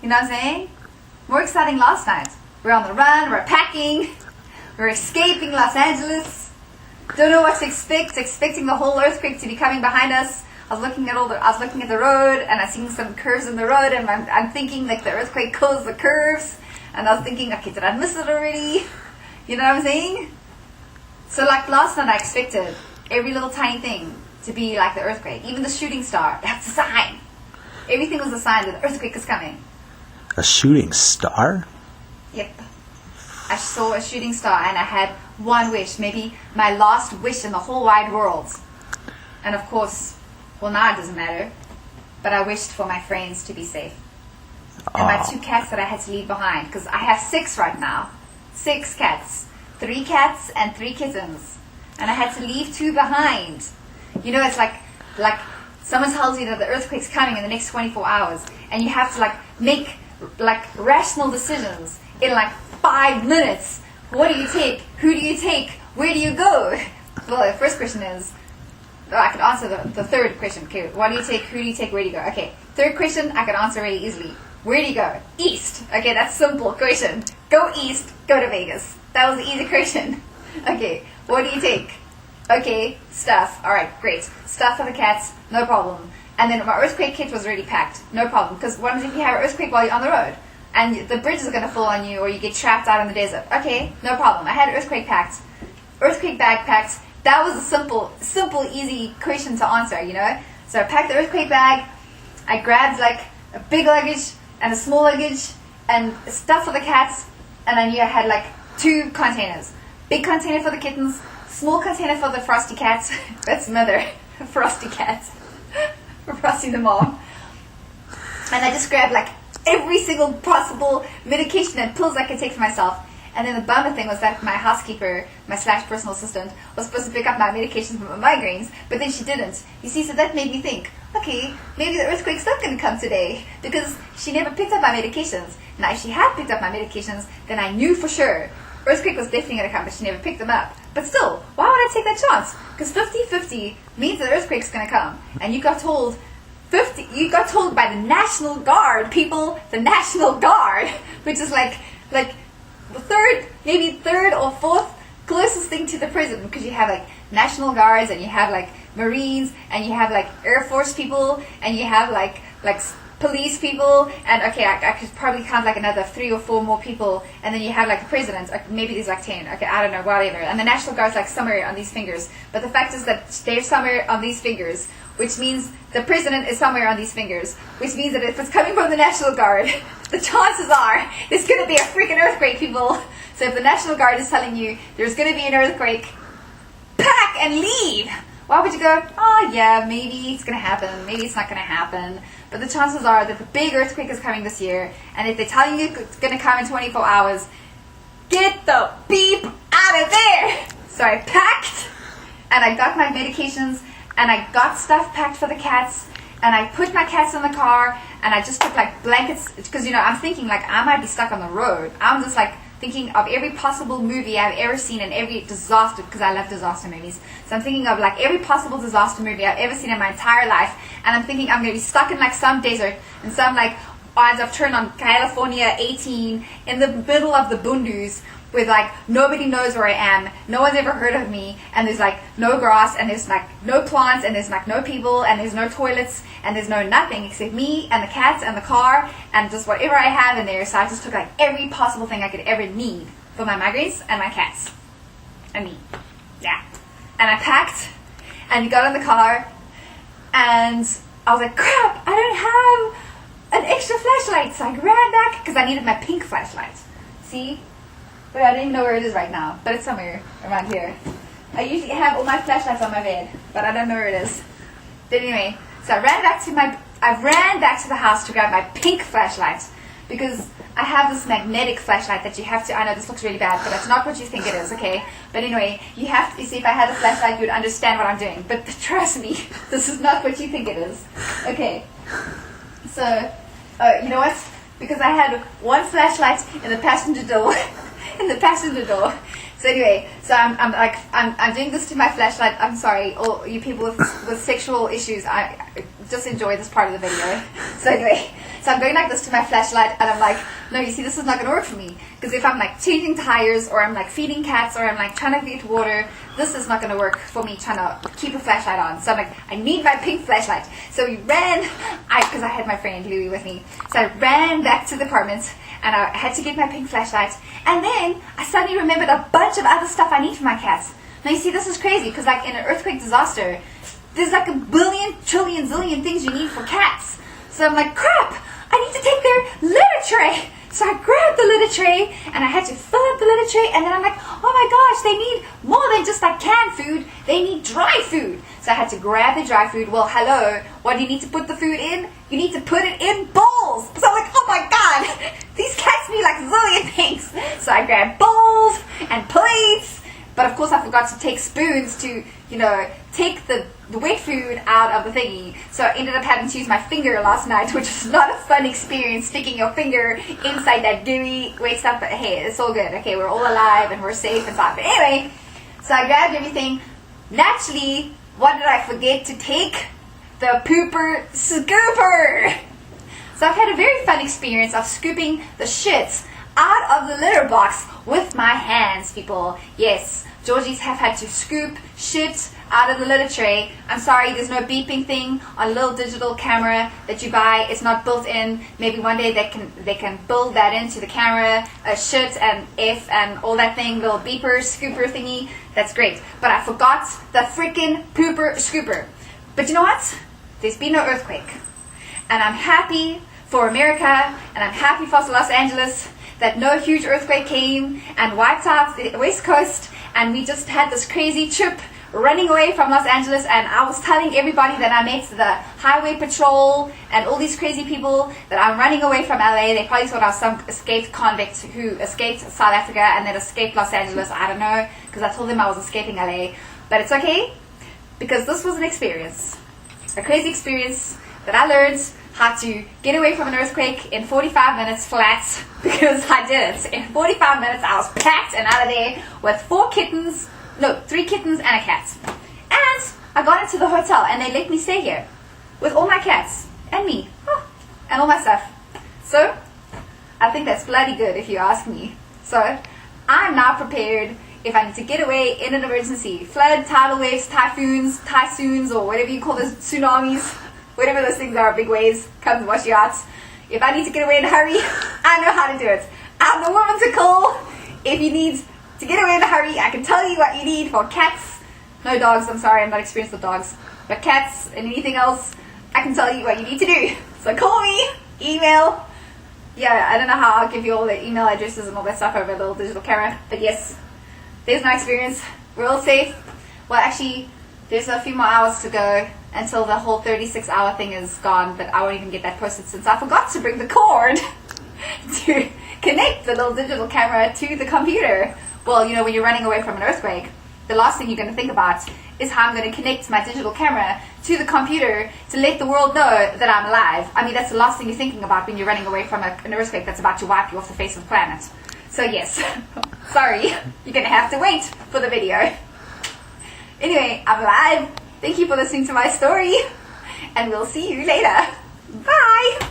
You know what I'm saying? More exciting last night. We're on the run, we're packing, we're escaping Los Angeles. Don't know what to expect, expecting the whole earthquake to be coming behind us. I was looking at the road, and I seen some curves in the road, and I'm thinking like the earthquake caused the curves, and I was thinking, okay, did I miss it already? You know what I'm saying? So like last night I expected every little tiny thing to be like the earthquake. Even the shooting star, that's a sign. Everything was a sign that the earthquake is coming. A shooting star? Yep. I saw a shooting star and I had one wish, maybe my last wish in the whole wide world. And of course, well now it doesn't matter, but I wished for my friends to be safe. And my 2 cats that I had to leave behind, because I have 6 right now. 6 cats. 3 cats and 3 kittens. And I had to leave 2 behind. You know, it's like someone tells you that the earthquake's coming in the next 24 hours, and you have to like make like rational decisions in like 5 minutes. What do you take? Who do you take? Where do you go? Well, the first question is, I could answer the third question. Okay, what do you take? Who do you take? Where do you go? Okay, third question I could answer really easily. Where do you go? East. Okay, that's simple question. Go east, go to Vegas. That was the easy question. Okay, what do you take? Okay, stuff. Alright, great. Stuff for the cats, no problem. And then my earthquake kit was already packed, no problem. Because what happens if you have an earthquake while you're on the road? And the bridge is going to fall on you, or you get trapped out in the desert. Okay, no problem. I had an earthquake packed. Earthquake bag packed. That was a simple, easy question to answer, you know? So I packed the earthquake bag. I grabbed like a big luggage and a small luggage and stuff for the cats. And I knew I had like 2 containers. Big container for the kittens, small container for the Frosty cats. That's mother, Frosty cats. For Frosty the mom. And I just grabbed like every single possible medication and pills I could take for myself. And then the bummer thing was that my housekeeper, my / personal assistant, was supposed to pick up my medication for my migraines, but then she didn't. You see, so that made me think, okay, maybe the earthquake's not going to come today, because she never picked up my medications. Now, if she had picked up my medications, then I knew for sure earthquake was definitely going to come, but she never picked them up. But still, why would I take that chance? Because 50-50 means the earthquake's going to come. And you got told by the National Guard, people, the National Guard, which is like the third or fourth closest thing to the president, because you have like National Guards, and you have like Marines, and you have like Air Force people, and you have like police people, and okay, I could probably count like another 3 or 4 more people, and then you have like the president, maybe there's like 10, okay, I don't know, whatever, and the National Guard's like somewhere on these fingers, but the fact is that they're somewhere on these fingers, which means the president is somewhere on these fingers, which means that if it's coming from the National Guard, the chances are there's going to be a freaking earthquake, people. So if the National Guard is telling you there's going to be an earthquake, pack and leave. Why would you go, oh yeah, maybe it's going to happen, maybe it's not going to happen. But the chances are that the big earthquake is coming this year, and if they're telling you it's going to come in 24 hours, get the beep out of there. So I packed, and I got my medications, and I got stuff packed for the cats, and I put my cats in the car, and I just took like blankets, because you know, I'm thinking like I might be stuck on the road. I'm just like thinking of every possible movie I've ever seen, and every disaster, because I love disaster movies. So I'm thinking of like every possible disaster movie I've ever seen in my entire life, and I'm thinking I'm going to be stuck in like some desert, and some like odds of turn on California 18 in the middle of the Bundus, with like nobody knows where I am, no one's ever heard of me, and there's like no grass, and there's like no plants, and there's like no people, and there's no toilets, and there's no nothing except me and the cats and the car and just whatever I have in there. So I just took like every possible thing I could ever need for my migraines and my cats and me. Yeah. And I packed, and we got in the car, and I was like, crap, I don't have an extra flashlight. So I ran back because I needed my pink flashlight. See? But I don't even know where it is right now, but it's somewhere around here. I usually have all my flashlights on my bed, but I don't know where it is. But anyway, so I ran back to the house to grab my pink flashlight, because I have this magnetic flashlight that you have to, I know this looks really bad, but that's not what you think it is, okay? But anyway, you see, if I had a flashlight, you'd understand what I'm doing. But trust me, this is not what you think it is. Okay, so, you know what? Because I had one flashlight in the passenger door, So anyway, so I'm doing this to my flashlight. I'm sorry, all you people with sexual issues. just enjoy this part of the video. So anyway, so I'm going like this to my flashlight, and I'm like, no, you see, this is not going to work for me. Because if I'm like changing tires, or I'm like feeding cats, or I'm like trying to get water, this is not going to work for me trying to keep a flashlight on. So I'm like, I need my pink flashlight. So we ran, because I had my friend Louie with me. So I ran back to the apartment, and I had to get my pink flashlight. And then I suddenly remembered a bunch of other stuff I need for my cats. Now you see, this is crazy, because like in an earthquake disaster, there's like a billion, trillion, zillion things you need for cats. So I'm like, crap, I need to take their litter tray. So I grabbed the litter tray, and I had to fill up the litter tray, and then I'm like, oh my gosh, they need more than just like canned food, they need dry food. So I had to grab the dry food. Well, hello, what do you need to put the food in? You need to put it in bowls. So I'm like, oh my god, these cats need like a zillion things. So I grabbed bowls and plates, but of course I forgot to take spoons to, you know, take the wet food out of the thingy. So I ended up having to use my finger last night, which was not a fun experience, sticking your finger inside that gooey wet stuff. But hey, it's all good. Okay, we're all alive and we're safe and stuff. But anyway, so I grabbed everything. Naturally, what did I forget to take? The pooper scooper. So I've had a very fun experience of scooping the shit out of the litter box with my hands, people. Yes, Georgies have had to scoop shit out of the litter tray. I'm sorry, there's no beeping thing on a little digital camera that you buy. It's not built in. Maybe one day they can build that into the camera, shit and F and all that thing, little beeper, scooper thingy. That's great. But I forgot the freaking pooper scooper. But you know what? There's been no earthquake. And I'm happy for America, and I'm happy for Los Angeles that no huge earthquake came and wiped out the West Coast, and we just had this crazy trip running away from Los Angeles. And I was telling everybody that I met the highway patrol and all these crazy people that I'm running away from LA. They probably thought I was some escaped convict who escaped South Africa and then escaped Los Angeles. I don't know, because I told them I was escaping LA. But it's okay, because this was an experience, a crazy experience that I learned how to get away from an earthquake in 45 minutes flat, because I did it. In 45 minutes I was packed and out of there with 3 kittens and a cat. And I got into the hotel and they let me stay here with all my cats and me and all my stuff. So I think that's bloody good if you ask me. So I'm now prepared if I need to get away in an emergency. Flood, tidal waves, typhoons, or whatever you call those, tsunamis, whatever those things are, big waves, come and wash you out. If I need to get away in a hurry, I know how to do it. I'm the woman to call. If you need to get away in a hurry, I can tell you what you need for cats. No dogs, I'm sorry, I'm not experienced with dogs. But cats and anything else, I can tell you what you need to do. So call me, email. Yeah, I don't know how I'll give you all the email addresses and all that stuff over a little digital camera. But yes, there's my experience. We're all safe. Well, actually, there's a few more hours to go until the whole 36-hour thing is gone, but I won't even get that posted since I forgot to bring the cord to connect the little digital camera to the computer. Well, you know, when you're running away from an earthquake, the last thing you're going to think about is how I'm going to connect my digital camera to the computer to let the world know that I'm alive. I mean, that's the last thing you're thinking about when you're running away from an earthquake that's about to wipe you off the face of the planet. So yes, sorry, you're going to have to wait for the video. Anyway, I'm alive. Thank you for listening to my story, and we'll see you later. Bye!